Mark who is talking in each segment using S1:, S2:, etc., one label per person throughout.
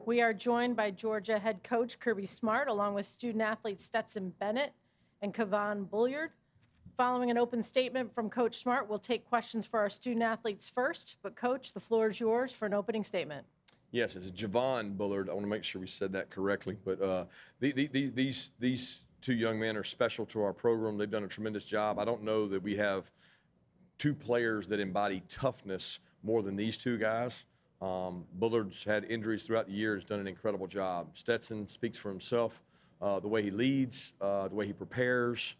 S1: We are joined by Georgia head coach Kirby Smart, along with student athletes Stetson Bennett and Kevon Bulliard. Following an open statement from Coach Smart, we'll take questions for our student athletes first. But Coach, the floor is yours for an opening statement.
S2: Yes, it's Javon Bullard. I want to make sure we said that correctly. But these two young men are special to our program. They've done a tremendous job. I don't know that we have two players that embody toughness more than these two guys. Bullard's had injuries throughout the year. Has done an incredible job. Stetson speaks for himself. The way he leads, the way he prepares,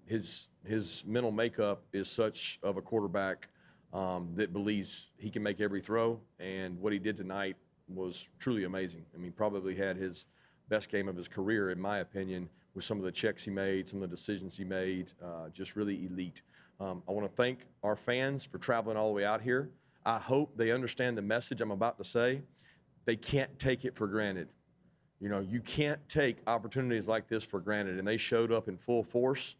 S2: his mental makeup is such of a quarterback that believes he can make every throw. And what he did tonight was truly amazing. I mean, probably had his best game of his career, in my opinion, with some of the checks he made, some of the decisions he made, just really elite. I want to thank our fans for traveling all the way out here. I hope they understand the message I'm about to say. They can't take it for granted. You know, you can't take opportunities like this for granted, and they showed up in full force,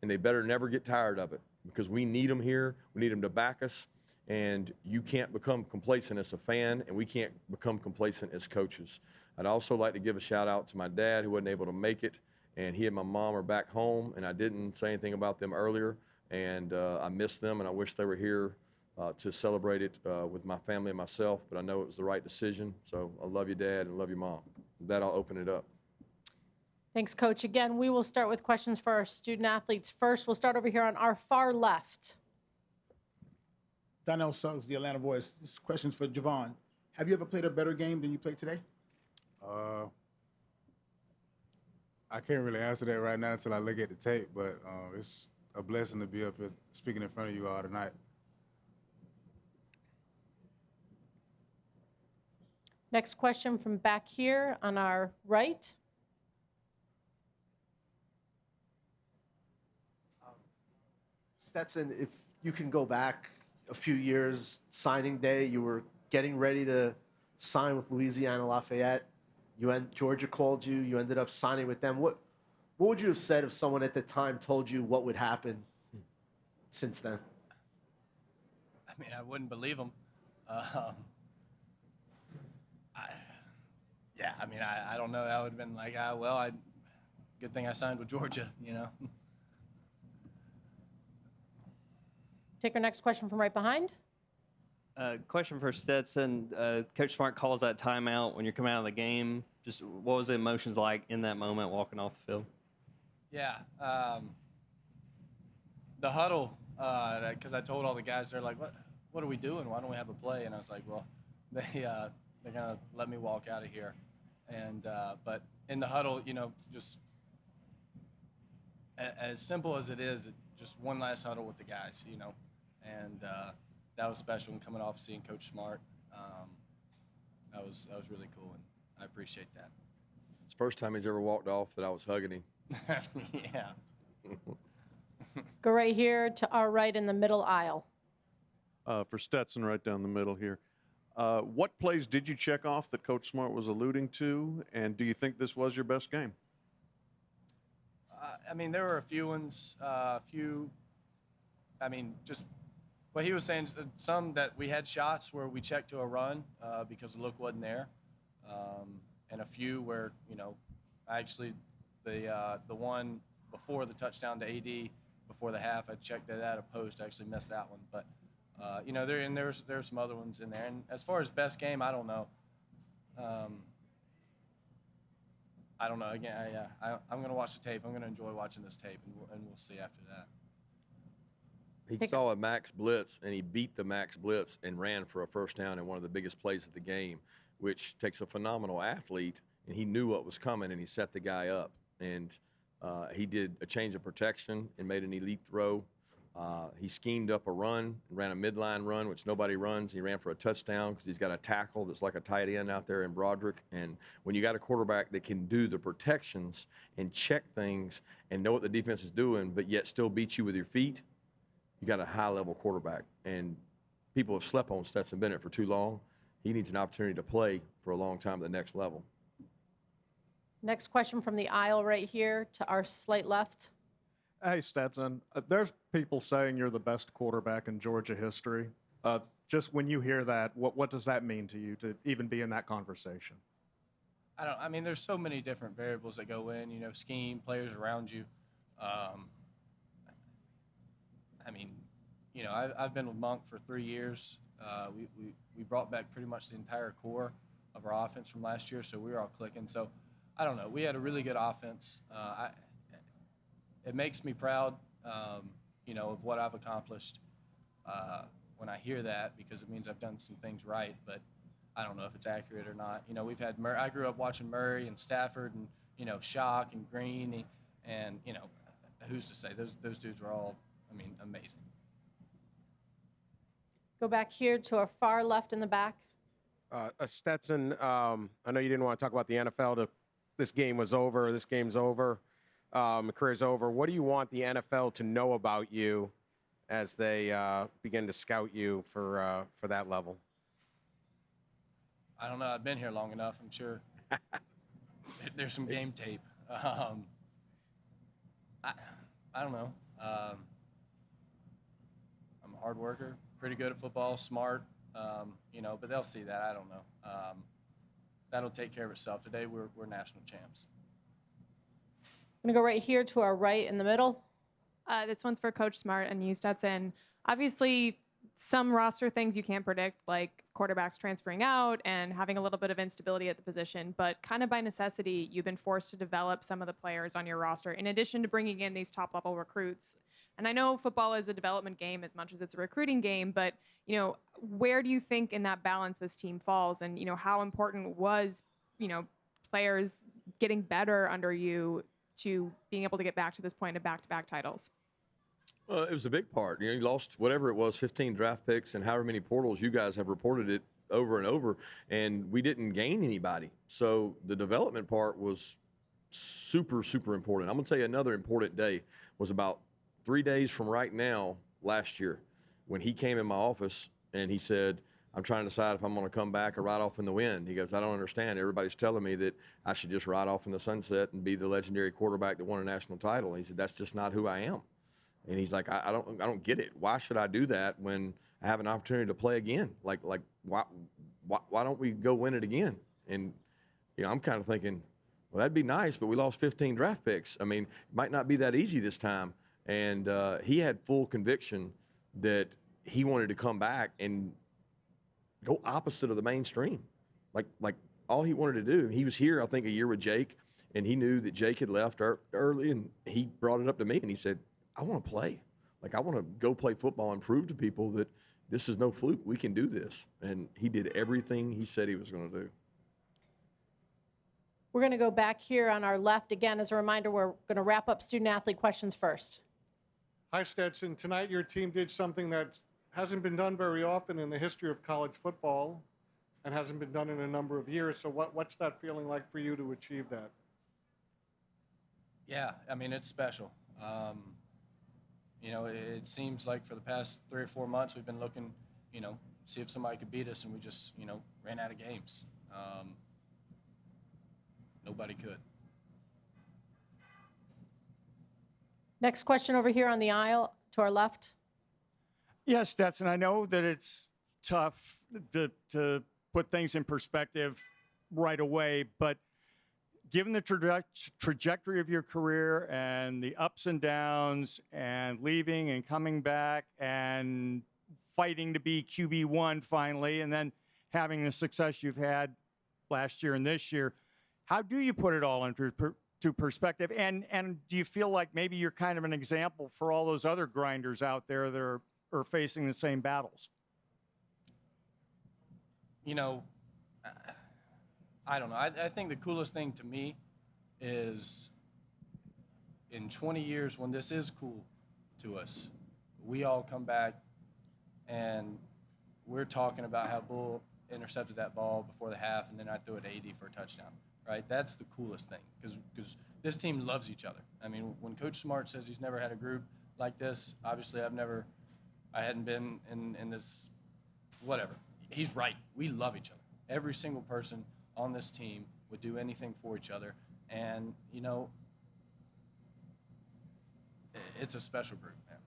S2: and they better never get tired of it because we need them here. We need them to back us, and you can't become complacent as a fan, and we can't become complacent as coaches. I'd also like to give a shout out to my dad who wasn't able to make it, and he and my mom are back home, and I didn't say anything about them earlier, and I miss them, and I wish they were here to celebrate it with my family and myself, but I know it was the right decision. So I love you, Dad, and love you, Mom. With that, I'll open it up.
S1: Thanks, Coach. Again, we will start with questions for our student athletes first. We'll start over here on our far left.
S3: Donnell Suggs, the Atlanta Voice. This question's for Javon. Have you ever played a better game than you played today?
S4: I can't really answer that right now until I look at the tape, but it's a blessing to be up here speaking in front of you all tonight.
S1: Next question from back here on our right.
S5: Stetson, if you can go back a few years, signing day, you were getting ready to sign with Louisiana Lafayette. Georgia called you. You ended up signing with them. What would you have said if someone at the time told you what would happen since then?
S6: I mean, I wouldn't believe them. I don't know. I would have been like, good thing I signed with Georgia, you know.
S1: Take our next question from right behind.
S7: Question for Stetson. Coach Smart calls that timeout when you're coming out of the game. Just what was the emotions like in that moment walking off the field?
S6: Yeah. The huddle, because I told all the guys, they're like, what are we doing? Why don't we have a play? And I was like, well, they're going to let me walk out of here. And but in the huddle, you know, just as simple as it is, just one last huddle with the guys, you know. And that was special. And coming off seeing Coach Smart, that was really cool, and I appreciate that.
S2: It's the first time he's ever walked off that I was hugging him.
S6: Yeah.
S1: Go right here to our right in the middle aisle.
S8: For Stetson, right down the middle here. What plays did you check off that Coach Smart was alluding to, and do you think this was your best game?
S6: I mean, there were a few ones, just what he was saying, some that we had shots where we checked to a run because the look wasn't there, and a few where, you know, actually the one before the touchdown to AD, before the half, I checked it at a post, I actually missed that one, but you know, there's some other ones in there. And as far as best game, I don't know. I don't know. Again, I'm going to watch the tape. I'm going to enjoy watching this tape, and we'll see after that.
S2: He saw a max blitz, and he beat the max blitz and ran for a first down in one of the biggest plays of the game, which takes a phenomenal athlete, and he knew what was coming, and he set the guy up. And he did a change of protection and made an elite throw. He schemed up a run, ran a midline run, which nobody runs. He ran for a touchdown because he's got a tackle that's like a tight end out there in Broderick. And when you got a quarterback that can do the protections and check things and know what the defense is doing, but yet still beat you with your feet, you got a high-level quarterback. And people have slept on Stetson Bennett for too long. He needs an opportunity to play for a long time at the next level.
S1: Next question from the aisle right here to our slight left.
S9: Hey, Stetson, there's people saying you're the best quarterback in Georgia history. Just when you hear that, what does that mean to you to even be in that conversation?
S6: I mean, there's so many different variables that go in, scheme, players around you. I mean, I've been with Monk for 3 years. We brought back pretty much the entire core of our offense from last year, so we were all clicking. So I don't know. We had a really good offense. It makes me proud, of what I've accomplished when I hear that, because it means I've done some things right. But I don't know if it's accurate or not. We've had I grew up watching Murray and Stafford and Shock and Green and who's to say those dudes were all, amazing.
S1: Go back here to our far left in the back.
S10: Stetson, I know you didn't want to talk about the NFL. This game was over. This game's over. Career's over. What do you want the NFL to know about you as they begin to scout you for that level?
S6: I don't know. I've been here long enough. I'm sure there's some game tape. I don't know. I'm a hard worker, pretty good at football, smart, but they'll see that. I don't know. That'll take care of itself. Today, we're national champs.
S1: I'm going to go right here to our right in the middle.
S11: This one's for Coach Smart and you, Stetson. Obviously, some roster things you can't predict, like quarterbacks transferring out and having a little bit of instability at the position. But kind of by necessity, you've been forced to develop some of the players on your roster, in addition to bringing in these top-level recruits. And I know football is a development game as much as it's a recruiting game, but, where do you think in that balance this team falls? And, how important was, players getting better under you to being able to get back to this point of back-to-back titles?
S2: It was a big part. You lost whatever it was, 15 draft picks and however many portals. You guys have reported it over and over, and we didn't gain anybody. So the development part was super, super important. I'm going to tell you another important day was about 3 days from right now last year when he came in my office and he said, I'm trying to decide if I'm going to come back or ride off in the wind. He goes, I don't understand. Everybody's telling me that I should just ride off in the sunset and be the legendary quarterback that won a national title. And he said, that's just not who I am. And he's like, I don't get it. Why should I do that when I have an opportunity to play again? Like why don't we go win it again? And I'm kind of thinking, well, that'd be nice, but we lost 15 draft picks. I mean, it might not be that easy this time. And he had full conviction that he wanted to come back and go opposite of the mainstream. Like all he wanted to do. He was here, I think, a year with Jake, and he knew that Jake had left early, and he brought it up to me, and he said, I want to play. I want to go play football and prove to people that this is no fluke. We can do this. And he did everything he said he was going to do.
S1: We're going to go back here on our left. Again, as a reminder, we're going to wrap up student-athlete questions first.
S12: Hi, Stetson. Tonight your team did something that hasn't been done very often in the history of college football and hasn't been done in a number of years. So what's that feeling like for you to achieve that?
S6: Yeah, it's special. It seems like for the past 3 or 4 months we've been looking, see if somebody could beat us, and we just, ran out of games. Nobody could.
S1: Next question over here on the aisle to our left.
S9: Yes, Stetson, I know that it's tough to put things in perspective right away, but given the trajectory of your career and the ups and downs and leaving and coming back and fighting to be QB1 finally, and then having the success you've had last year and this year, how do you put it all into perspective? And do you feel like maybe you're kind of an example for all those other grinders out there that are facing the same battles?
S6: I don't know. I think the coolest thing to me is in 20 years when this is cool to us, we all come back and we're talking about how Bull intercepted that ball before the half and then I threw it 80 for a touchdown, right? That's the coolest thing because this team loves each other. When Coach Smart says he's never had a group like this, obviously I hadn't been in this, whatever. He's right. We love each other. Every single person on this team would do anything for each other. And, it's a special group, man.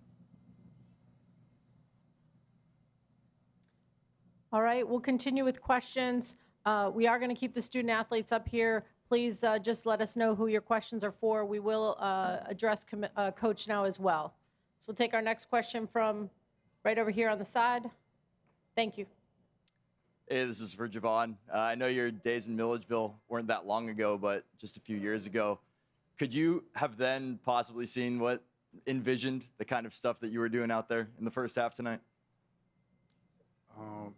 S1: All right, we'll continue with questions. We are going to keep the student athletes up here. Please just let us know who your questions are for. We will address Coach now as well. So we'll take our next question from right over here on the side. Thank you.
S13: Hey, this is for Javon. I know your days in Milledgeville weren't that long ago, but just a few years ago. Could you have then possibly envisioned the kind of stuff that you were doing out there in the first half tonight?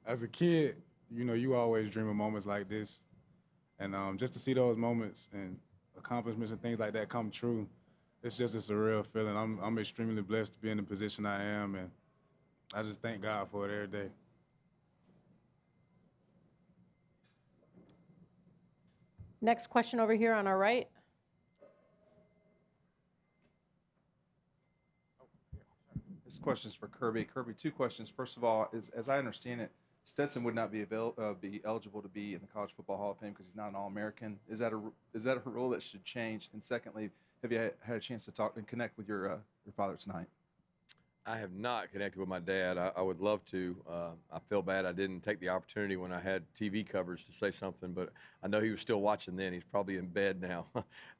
S4: As a kid, you always dream of moments like this. And just to see those moments and accomplishments and things like that come true, it's just a surreal feeling. I'm extremely blessed to be in the position I am, and I just thank God for it every day.
S1: Next question over here on our right.
S14: This question is for Kirby. Kirby, two questions. First of all, as I understand it, Stetson would not be eligible to be in the College Football Hall of Fame because he's not an All-American. Is that a rule that should change? And secondly, have you had a chance to talk and connect with your father tonight?
S2: I have not connected with my dad. I would love to. I feel bad I didn't take the opportunity when I had TV coverage to say something, but I know he was still watching then. He's probably in bed now.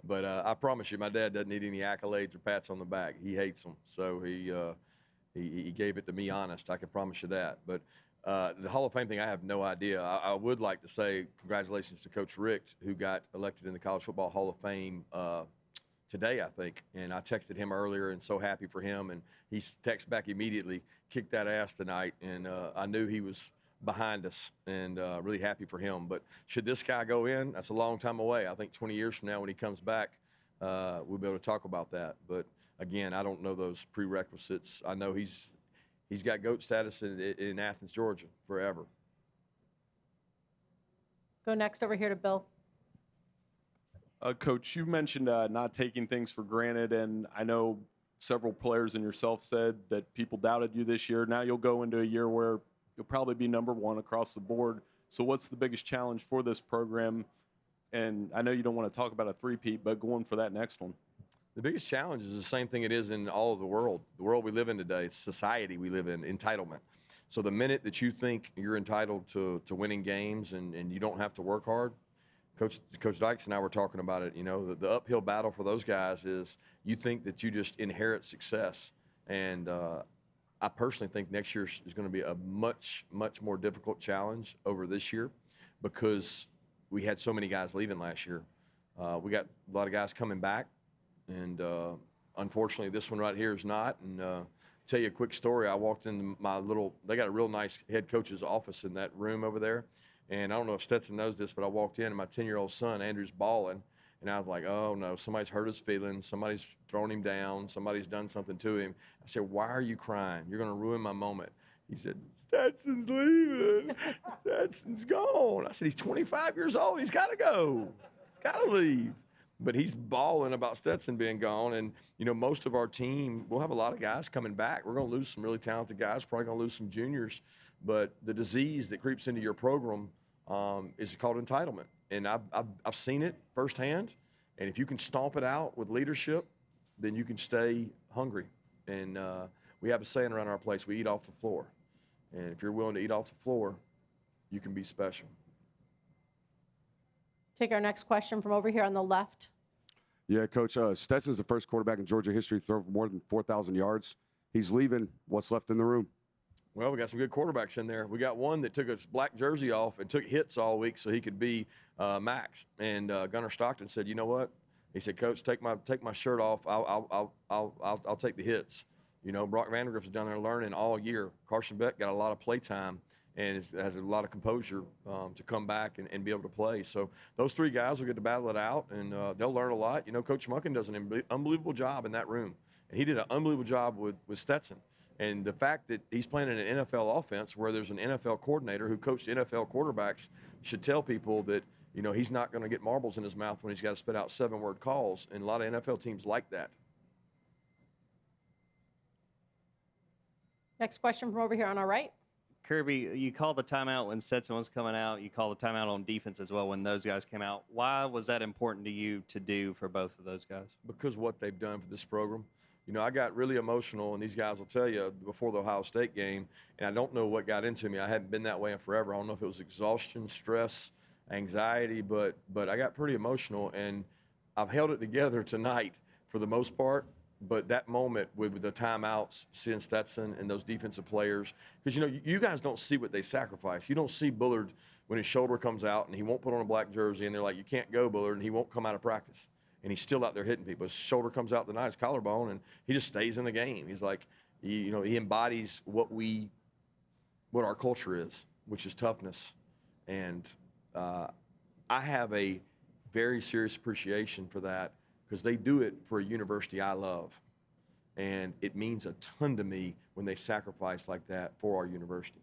S2: But I promise you, my dad doesn't need any accolades or pats on the back. He hates them. So he gave it to me honest. I can promise you that. But the Hall of Fame thing, I have no idea. I would like to say congratulations to Coach Richt, who got elected in the College Football Hall of Fame today, I think. And I texted him earlier and so happy for him. And he texted back immediately, kicked that ass tonight. And I knew he was behind us and really happy for him. But should this guy go in, that's a long time away. I think 20 years from now when he comes back, we'll be able to talk about that. But again, I don't know those prerequisites. I know he's got GOAT status in Athens, Georgia forever.
S1: Go next over here to Bill.
S15: Coach, you mentioned not taking things for granted, and I know several players and yourself said that people doubted you this year. Now you'll go into a year where you'll probably be #1 across the board. So what's the biggest challenge for this program? And I know you don't want to talk about a three-peat, but going for that next one.
S2: The biggest challenge is the same thing it is in all of the world we live in today. It's society we live in, entitlement. So the minute that you think you're entitled to winning games and you don't have to work hard, Coach Dykes and I were talking about it, the uphill battle for those guys is you think that you just inherit success. And I personally think next year is going to be a much, much more difficult challenge over this year because we had so many guys leaving last year. We got a lot of guys coming back. And unfortunately, this one right here is not. And tell you a quick story. I walked into they got a real nice head coach's office in that room over there. And I don't know if Stetson knows this, but I walked in and my 10-year-old son, Andrew's bawling. And I was like, oh, no, somebody's hurt his feelings. Somebody's thrown him down. Somebody's done something to him. I said, why are you crying? You're going to ruin my moment. He said, Stetson's leaving. Stetson's gone. I said, he's 25 years old. He's got to go. He's got to leave. But he's bawling about Stetson being gone. And, most of our team, we'll have a lot of guys coming back. We're going to lose some really talented guys, probably going to lose some juniors. But the disease that creeps into your program is called entitlement. And I've seen it firsthand. And if you can stomp it out with leadership, then you can stay hungry. And we have a saying around our place, we eat off the floor. And if you're willing to eat off the floor, you can be special.
S1: Take our next question from over here on the left.
S16: Yeah, Coach, Stetson's the first quarterback in Georgia history to throw for more than 4,000 yards. He's leaving. What's left in the room?
S2: Well, we got some good quarterbacks in there. We got one that took his black jersey off and took hits all week so he could be Max. And Gunnar Stockton said, you know what? He said, Coach, take my shirt off. I'll take the hits. Brock Vandergrift's down there learning all year. Carson Beck got a lot of play time and has a lot of composure to come back and be able to play. So those three guys will get to battle it out, and they'll learn a lot. Coach Muckin does an unbelievable job in that room. And he did an unbelievable job with Stetson. And the fact that he's playing in an NFL offense where there's an NFL coordinator who coached NFL quarterbacks should tell people that, he's not going to get marbles in his mouth when he's got to spit out 7-word calls. And a lot of NFL teams like that.
S1: Next question from over here on our right.
S7: Kirby, you called the timeout when Stetson was coming out. You called the timeout on defense as well when those guys came out. Why was that important to you to do for both of those guys?
S2: Because what they've done for this program. You know, I got really emotional, and these guys will tell you before the Ohio State game, and I don't know what got into me. I hadn't been that way in forever. I don't know if it was exhaustion, stress, anxiety, but I got pretty emotional, and I've held it together tonight for the most part. But that moment with the timeouts, seeing Stetson and those defensive players, because, you know, you guys don't see what they sacrifice. You don't see Bullard when his shoulder comes out and he won't put on a black jersey, and they're like, you can't go, Bullard, and he won't come out of practice. And he's still out there hitting people. His shoulder comes out tonight, his collarbone, and he just stays in the game. He's like, you know, he embodies what our culture is, which is toughness. And I have a very serious appreciation for that, because they do it for a university I love. And it means a ton to me when they sacrifice like that for our university.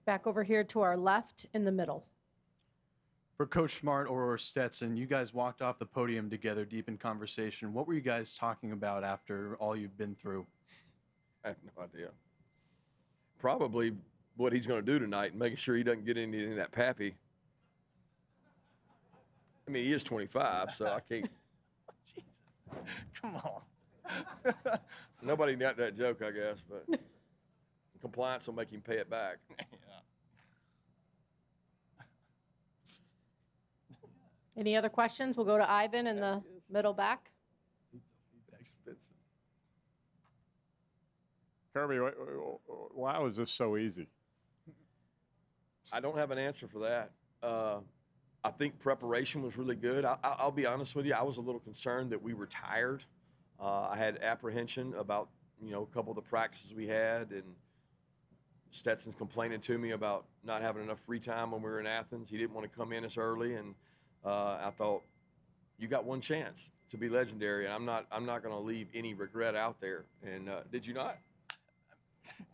S1: Back over here to our left in the middle.
S17: For Coach Smart or Stetson, you guys walked off the podium together deep in conversation. What were you guys talking about after all you've been through?
S2: I have no idea. Probably what he's going to do tonight and making sure he doesn't get anything that pappy. I mean, he is 25, so I can't.
S6: Jesus. Come on.
S2: Nobody got that joke, I guess, but compliance will make him pay it back.
S1: Any other questions? We'll go to Ivan in the middle back.
S18: Kirby, why was this so easy?
S2: I don't have an answer for that. I think preparation was really good. I'll be honest with you. I was a little concerned that we were tired. I had apprehension about, you know, a couple of the practices we had, and Stetson's complaining to me about not having enough free time when we were in Athens. He didn't want to come in as early, and I thought, you got one chance to be legendary, and I'm not going to leave any regret out there. And did you not?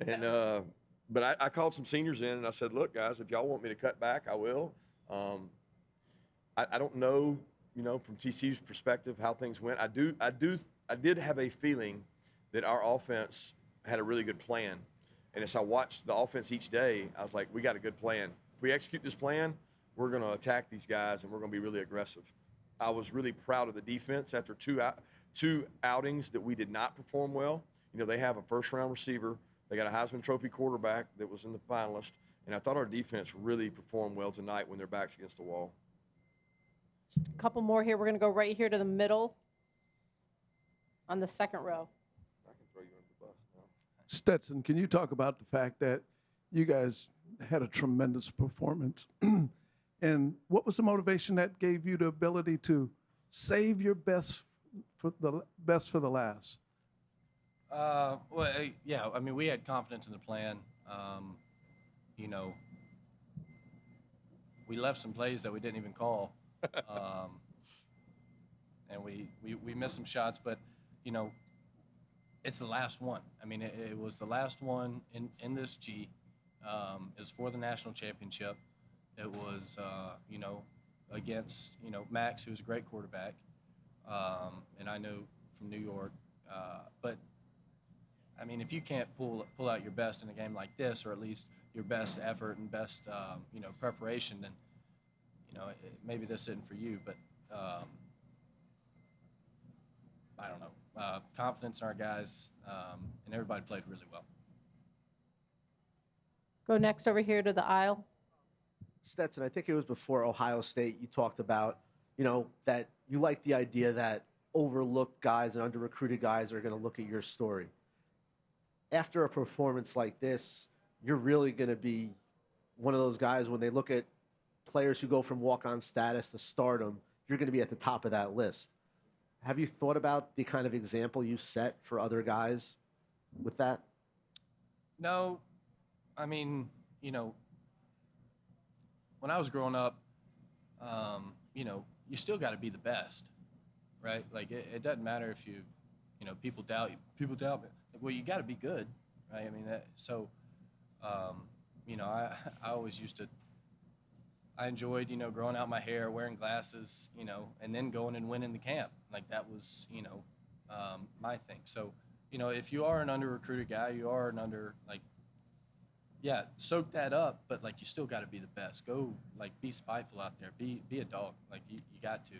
S2: And but I called some seniors in, and I said, look, guys, if y'all want me to cut back, I will. I don't know, you know, from TCU's perspective how things went. I did have a feeling that our offense had a really good plan. And as I watched the offense each day, I was like, we got a good plan. If we execute this plan, we're going to attack these guys, and we're going to be really aggressive. I was really proud of the defense after two outings that we did not perform well. You know, they have a first-round receiver. They got a Heisman Trophy quarterback that was in the finalist. And I thought our defense really performed well tonight when their back's against the wall.
S1: Just a couple more here. We're going to go right here to the middle on the second row.
S2: I can throw you under the bus now.
S19: Stetson, can you talk about the fact that you guys had a tremendous performance? And what was the motivation that gave you the ability to save your best for the last?
S6: Yeah, I mean, we had confidence in the plan. You know, we left some plays that we didn't even call. And we missed some shots, but, you know, it's the last one. I mean, it was the last one in this G. It was for the national championship. It was, you know, against, you know, Max, who's a great quarterback. And I know from New York. But, I mean, if you can't pull out your best in a game like this, or at least your best effort and best, you know, preparation, then, you know, maybe this isn't for you. But I don't know. Confidence in our guys, and everybody played really well.
S1: Go next over here to the aisle.
S5: Stetson, I think it was before Ohio State, you talked about, you know, that you like the idea that overlooked guys and under-recruited guys are going to look at your story. After a performance like this, you're really going to be one of those guys when they look at players who go from walk-on status to stardom, you're going to be at the top of that list. Have you thought about the kind of example you set for other guys with that?
S6: No, I mean, you know, when I was growing up, you know, you still got to be the best, right? Like, it doesn't matter if you know, people doubt you. People doubt me. Well, you got to be good, right? I mean, you know, I always used to, I enjoyed, you know, growing out my hair, wearing glasses, you know, and then going and winning the camp. Like, that was, you know, my thing. So, you know, if you are an under-recruited guy, you are an yeah, soak that up, but, like, you still got to be the best. Go, like, be spiteful out there. Be a dog. Like, you got to.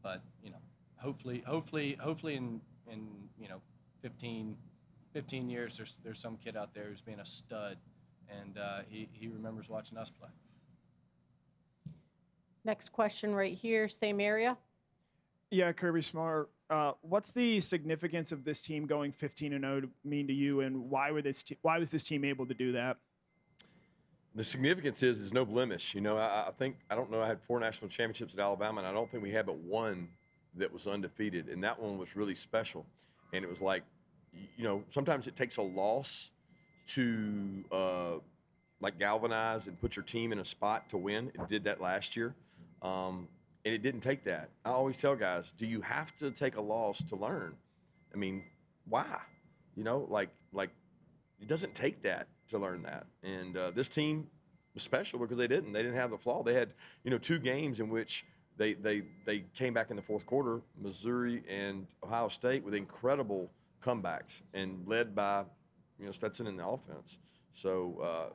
S6: But, you know, hopefully in 15 years, there's some kid out there who's being a stud, and he remembers watching us play.
S1: Next question right here, same area.
S20: Yeah, Kirby Smart. What's the significance of this team going 15-0 mean to you, and why was this team able to do that?
S2: The significance is there's no blemish. You know, I don't know, I had 4 national championships at Alabama, and I don't think we had but one that was undefeated, and that one was really special. And it was like, you know, sometimes it takes a loss to like galvanize and put your team in a spot to win. It did that last year. And it didn't take that. I always tell guys, do you have to take a loss to learn? I mean, why? You know, like it doesn't take that to learn that. And this team was special because they didn't have the flaw. They had, you know, 2 games in which they came back in the fourth quarter, Missouri and Ohio State, with incredible comebacks and led by, you know, Stetson in the offense. So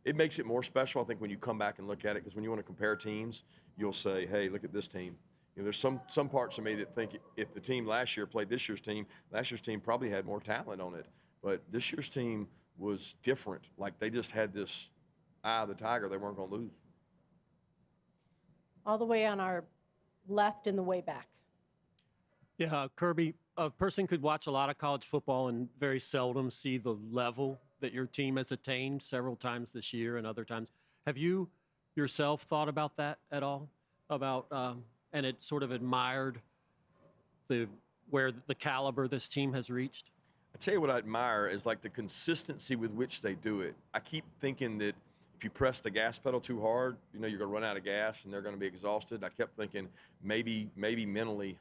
S2: it makes it more special, I think, when you come back and look at it, because when you want to compare teams, you'll say, hey, look at this team. You know, there's some parts of me that think if the team last year played this year's team probably had more talent on it. But this year's team was different. Like, they just had this eye of the tiger. They weren't going to lose.
S1: All the way on our left in the way back.
S21: Yeah, Kirby, a person could watch a lot of college football and very seldom see the level that your team has attained several times this year and other times. Have you yourself thought about that at all? And it sort of admired where the caliber this team has reached?
S2: I tell you what I admire is like the consistency with which they do it. I keep thinking that if you press the gas pedal too hard, you know, you're going to run out of gas and they're going to be exhausted. I kept thinking maybe mentally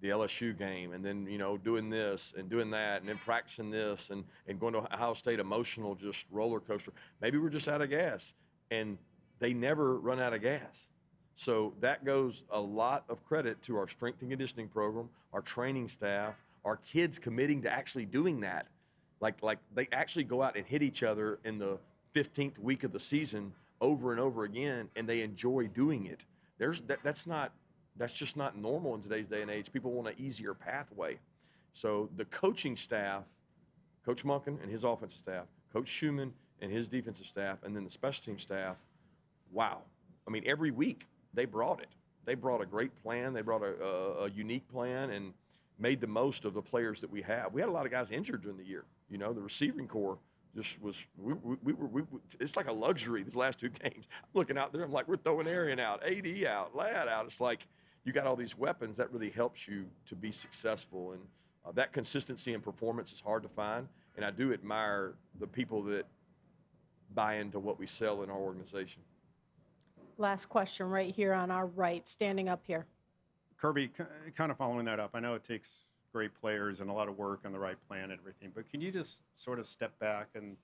S2: the LSU game, and then, you know, doing this and doing that, and then practicing this and going to Ohio State, emotional, just roller coaster. Maybe we're just out of gas, and they never run out of gas. So that goes a lot of credit to our strength and conditioning program, our training staff, our kids committing to actually doing that. Like they actually go out and hit each other in the 15th week of the season over and over again, and they enjoy doing it. That's just not normal in today's day and age. People want an easier pathway. So the coaching staff, Coach Monken and his offensive staff, Coach Schumann and his defensive staff, and then the special team staff, wow. I mean, every week they brought it. They brought a great plan. They brought a unique plan and made the most of the players that we have. We had a lot of guys injured during the year. You know, the receiving corps just was, it's like a luxury these last 2 games. I'm looking out there, I'm like, we're throwing Arian out, AD out, Ladd out. It's like, you got all these weapons that really helps you to be successful. And that consistency in performance is hard to find. And I do admire the people that buy into what we sell in our organization.
S1: Last question right here on our right, standing up here.
S18: Kirby, kind of following that up, I know it takes great players and a lot of work on the right plan and everything, but can you just sort of step back and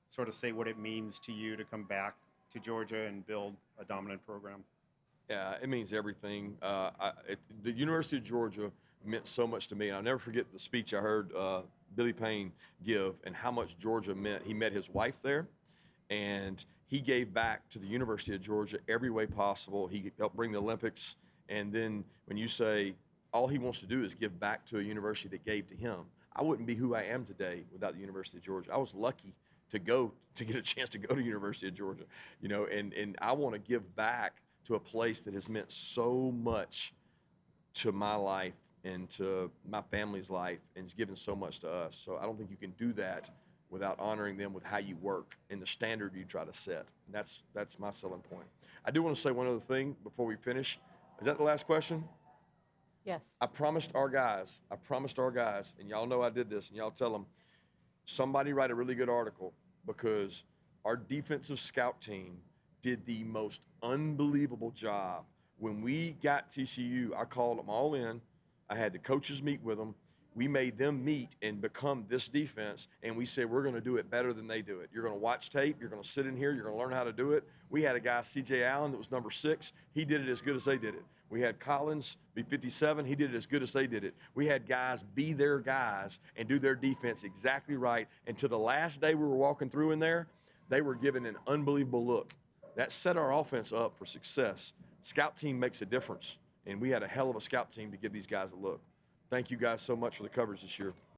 S18: sort of say what it means to you to come back to Georgia and build a dominant program?
S2: Yeah, it means everything. The University of Georgia meant so much to me, and I'll never forget the speech I heard Billy Payne give and how much Georgia meant. He met his wife there, and he gave back to the University of Georgia every way possible. He helped bring the Olympics, and then when you say all he wants to do is give back to a university that gave to him, I wouldn't be who I am today without the University of Georgia. I was lucky to get a chance to go to University of Georgia, you know, and I want to give back to a place that has meant so much to my life and to my family's life and has given so much to us. So I don't think you can do that without honoring them with how you work and the standard you try to set. And that's my selling point. I do want to say one other thing before we finish. Is that the last question?
S1: Yes.
S2: I promised our guys, and y'all know I did this, and y'all tell them, somebody write a really good article, because our defensive scout team did the most unbelievable job. When we got TCU, I called them all in. I had the coaches meet with them. We made them meet and become this defense, and we said, we're going to do it better than they do it. You're going to watch tape. You're going to sit in here. You're going to learn how to do it. We had a guy, C.J. Allen, that was number 6. He did it as good as they did it. We had Collins be 57. He did it as good as they did it. We had guys be their guys and do their defense exactly right. And to the last day we were walking through in there, they were given an unbelievable look. That set our offense up for success. Scout team makes a difference. And we had a hell of a scout team to give these guys a look. Thank you guys so much for the coverage this year.